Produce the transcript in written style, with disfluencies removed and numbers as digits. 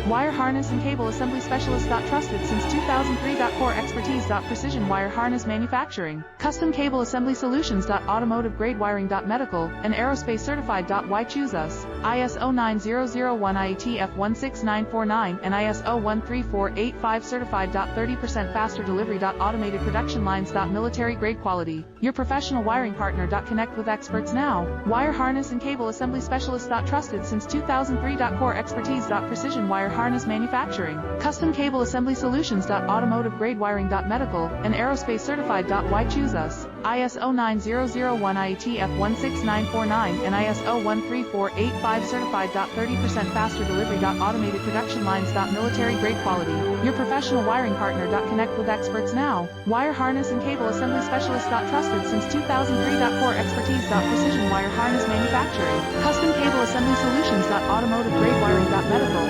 Wire harness and cable assembly specialist. Trusted since 2003. Core expertise. Precision wire harness manufacturing. Custom cable assembly solutions. Automotive grade wiring. Medical and aerospace certified. Why choose us? ISO 9001 IATF 16949 and ISO 13485 certified. 30% faster delivery. Automated production lines. Military grade quality. Your professional wiring partner. Connect with experts now. Wire harness and cable assembly specialist. Trusted since 2003. Core expertise. Precision wire harness manufacturing. Custom cable assembly solutions. Automotive grade wiring. Medical and aerospace certified. Why choose us? ISO 9001 IATF 16949 and ISO 13485 certified. 30% faster delivery. Automated production lines. Military grade quality. Your professional wiring partner. Connect with experts now. Wire harness and cable assembly specialist. Trusted since 2003. Core expertise. Precision wire harness manufacturing. Custom cable assembly solutions. Automotive grade wiring. Medical